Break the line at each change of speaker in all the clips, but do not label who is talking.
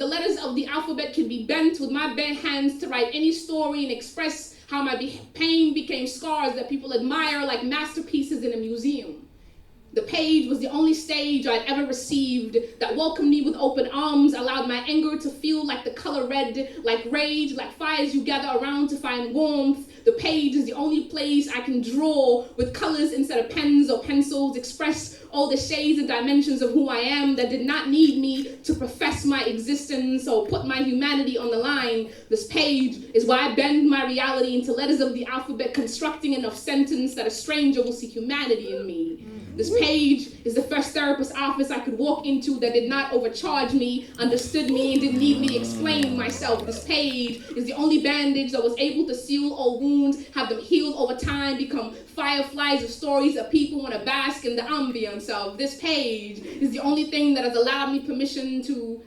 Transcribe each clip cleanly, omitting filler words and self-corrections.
the letters of the alphabet can be bent with my bare hands to write any story and express how my pain became scars that people admire like masterpieces in a museum. The page was the only stage I'd ever received that welcomed me with open arms, allowed my anger to feel like the color red, like rage, like fires you gather around to find warmth. The page is the only place I can draw with colors instead of pens or pencils, express all the shades and dimensions of who I am that did not need me to profess my existence or put my humanity on the line. This page is why I bend my reality into letters of the alphabet, constructing enough sentence that a stranger will see humanity in me. This page is the first therapist's office I could walk into that did not overcharge me, understood me, and didn't need me to explain myself. This page is the only bandage that was able to seal all wounds, have them heal over time, become fireflies of stories that people want to bask in the ambience of. This page is the only thing that has allowed me permission to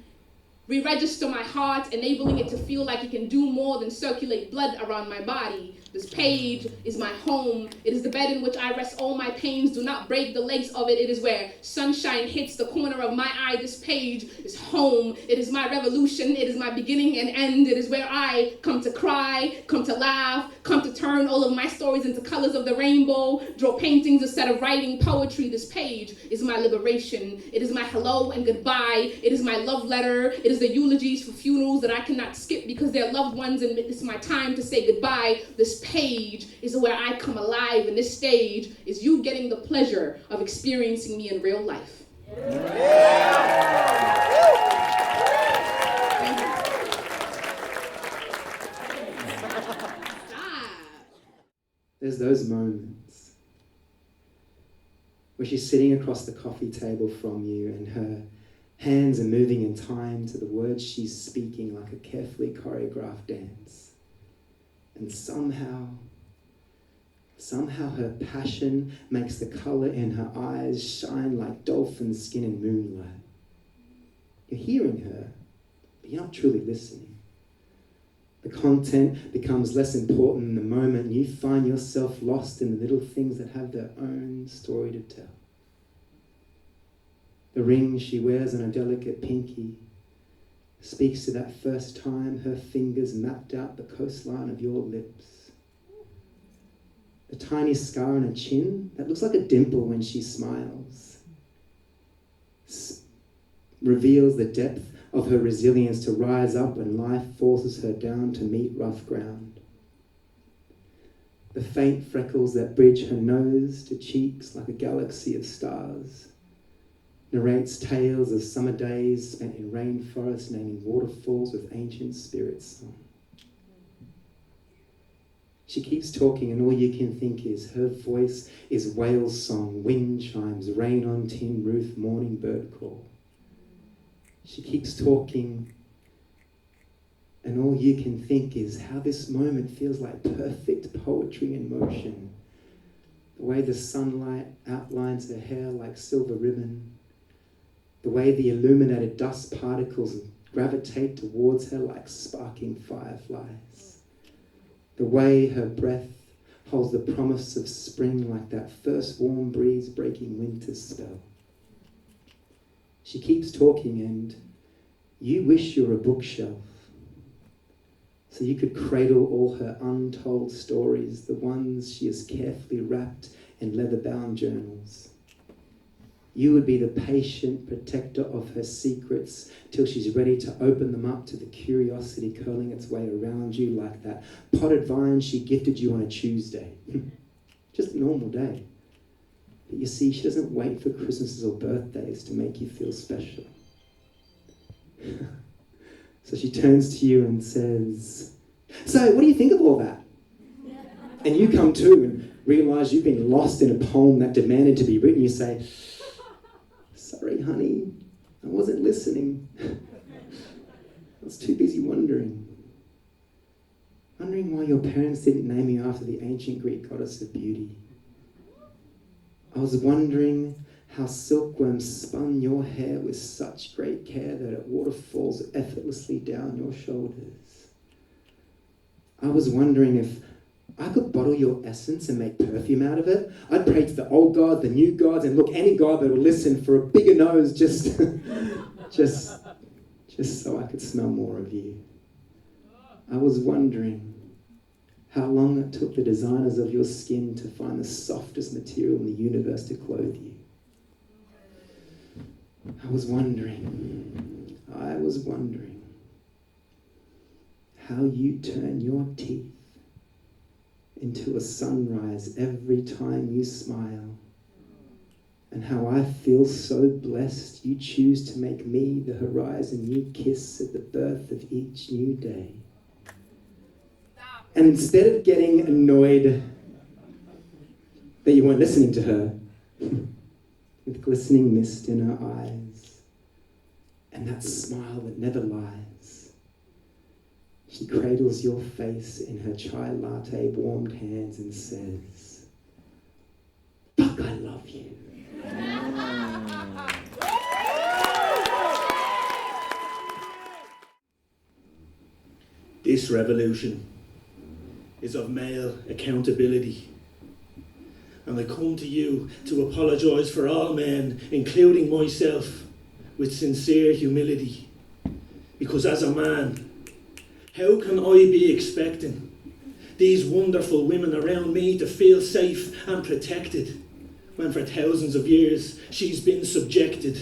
re-register my heart, enabling it to feel like it can do more than circulate blood around my body. This page is my home. It is the bed in which I rest all my pains. Do not break the legs of it. It is where sunshine hits the corner of my eye. This page is home. It is my revolution. It is my beginning and end. It is where I come to cry, come to laugh, come to turn all of my stories into colors of the rainbow, draw paintings instead of writing poetry. This page is my liberation. It is my hello and goodbye. It is my love letter. It is the eulogies for funerals that I cannot skip because they're loved ones and it's my time to say goodbye. This page is where I come alive, and this stage is you getting the pleasure of experiencing me in real life.
There's those moments where she's sitting across the coffee table from you and her hands are moving in time to the words she's speaking like a carefully choreographed dance. And somehow her passion makes the colour in her eyes shine like dolphin skin in moonlight. You're hearing her, but you're not truly listening. The content becomes less important in the moment you find yourself lost in the little things that have their own story to tell. The ring she wears on a delicate pinky speaks to that first time her fingers mapped out the coastline of your lips. The tiny scar on her chin that looks like a dimple when she smiles reveals the depth of her resilience to rise up when life forces her down to meet rough ground. The faint freckles that bridge her nose to cheeks like a galaxy of stars narrates tales of summer days spent in rainforests, naming waterfalls with ancient spirit song. She keeps talking and all you can think is her voice is whale song, wind chimes, rain on tin roof, morning bird call. She keeps talking and all you can think is how this moment feels like perfect poetry in motion. The way the sunlight outlines her hair like silver ribbon. The way the illuminated dust particles gravitate towards her like sparking fireflies. The way her breath holds the promise of spring like that first warm breeze breaking winter's spell. She keeps talking and you wish you were a bookshelf so you could cradle all her untold stories, the ones she has carefully wrapped in leather-bound journals. You would be the patient protector of her secrets till she's ready to open them up to the curiosity curling its way around you like that potted vine she gifted you on a Tuesday. Just a normal day. But you see, she doesn't wait for Christmases or birthdays to make you feel special. So she turns to you and says, "So, what do you think of all that?" And you come to and realise you've been lost in a poem that demanded to be written. You say, "Sorry, honey, I wasn't listening. I was too busy wondering why your parents didn't name you after the ancient Greek goddess of beauty. I was wondering how silkworms spun your hair with such great care that it waterfalls effortlessly down your shoulders. I was wondering if I could bottle your essence and make perfume out of it. I'd pray to the old gods, the new gods, and look, any god that would listen for a bigger nose just just so I could smell more of you. I was wondering how long it took the designers of your skin to find the softest material in the universe to clothe you. I was wondering how you turn your teeth into a sunrise every time you smile, and how I feel so blessed you choose to make me the horizon you kiss at the birth of each new day. And instead of getting annoyed that you weren't listening to her, with glistening mist in her eyes and that smile that never lies, she cradles your face in her chai latte warmed hands and says, "Fuck, I love you."
This revolution is of male accountability. And I come to you to apologise for all men, including myself, with sincere humility. Because as a man, how can I be expecting these wonderful women around me to feel safe and protected when for thousands of years she's been subjected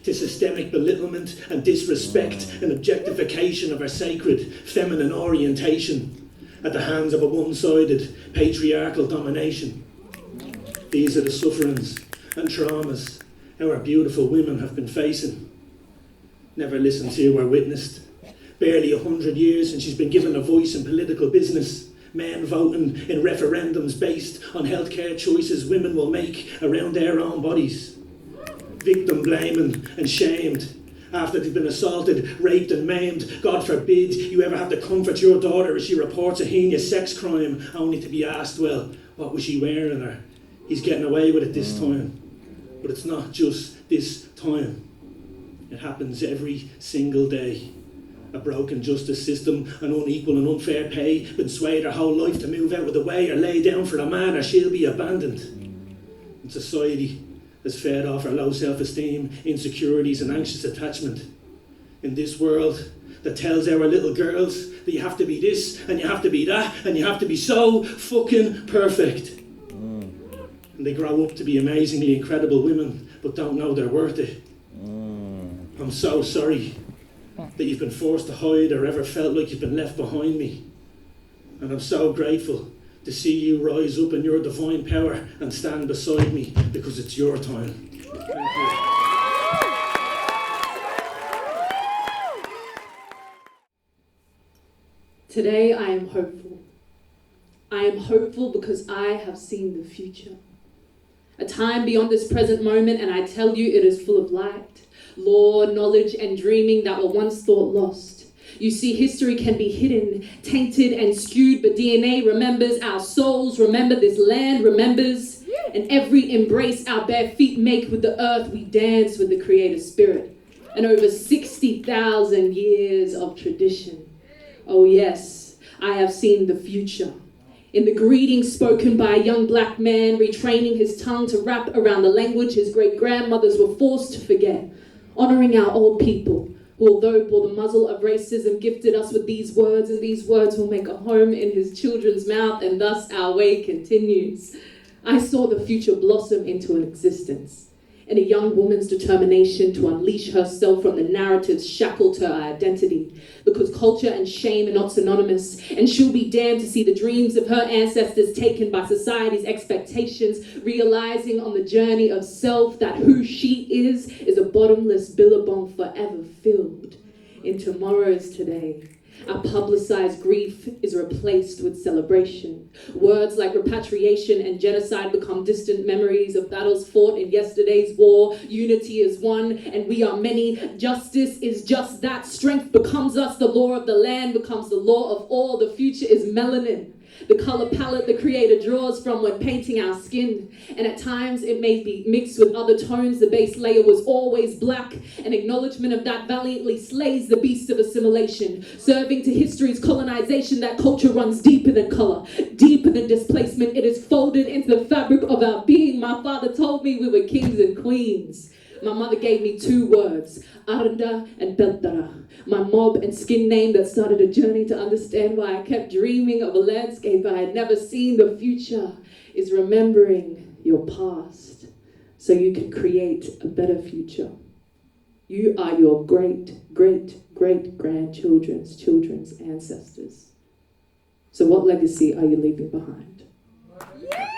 to systemic belittlement and disrespect and objectification of her sacred feminine orientation at the hands of a one-sided patriarchal domination? These are the sufferings and traumas our beautiful women have been facing. Never listened to or witnessed. Barely 100 years since she's been given a voice in political business. Men voting in referendums based on healthcare choices women will make around their own bodies. Victim blaming and shamed after they've been assaulted, raped and maimed. God forbid you ever have to comfort your daughter as she reports a heinous sex crime, only to be asked, well, what was she wearing? Or he's getting away with it this time. But it's not just this time. It happens every single day. A broken justice system, an unequal and unfair pay, been swayed her whole life to move out of the way or lay down for a man or she'll be abandoned. And society has fed off her low self-esteem, insecurities and anxious attachment. In this world that tells our little girls that you have to be this and you have to be that and you have to be so fucking perfect. And they grow up to be amazingly incredible women but don't know they're worth it. I'm so sorry that you've been forced to hide or ever felt like you've been left behind me. And I'm so grateful to see you rise up in your divine power and stand beside me, because it's your time. Thank you.
Today I am hopeful. I am hopeful because I have seen the future. A time beyond this present moment, and I tell you it is full of light, law, knowledge and dreaming that were once thought lost. You see, history can be hidden, tainted and skewed, but DNA remembers, our souls remember, this land remembers, and every embrace our bare feet make with the earth, we dance with the Creator Spirit. And over 60,000 years of tradition. Oh yes, I have seen the future. In the greetings spoken by a young black man, retraining his tongue to wrap around the language his great-grandmothers were forced to forget. Honouring our old people, who although bore the muzzle of racism, gifted us with these words, and these words will make a home in his children's mouth, and thus our way continues. I saw the future blossom into an existence, in a young woman's determination to unleash herself from the narratives shackled to her identity, because culture and shame are not synonymous, and she'll be damned to see the dreams of her ancestors taken by society's expectations, realizing on the journey of self that who she is a bottomless billabong forever filled in tomorrow's today. Our publicized grief is replaced with celebration. Words like repatriation and genocide become distant memories of battles fought in yesterday's war. Unity is one and we are many. Justice is just that. Strength becomes us. The law of the land becomes the law of all. The future is melanin, the color palette the Creator draws from when painting our skin. And at times it may be mixed with other tones. The base layer was always black. An acknowledgement of that valiantly slays the beast of assimilation, serving to history's colonization. That culture runs deeper than color, deeper than displacement. It is folded into the fabric of our being. My father told me we were kings and queens. My mother gave me 2 words, Arda and Beltara, my mob and skin name that started a journey to understand why I kept dreaming of a landscape I had never seen. The future is remembering your past so you can create a better future. You are your great, great, great grandchildren's children's ancestors. So what legacy are you leaving behind?
Yeah.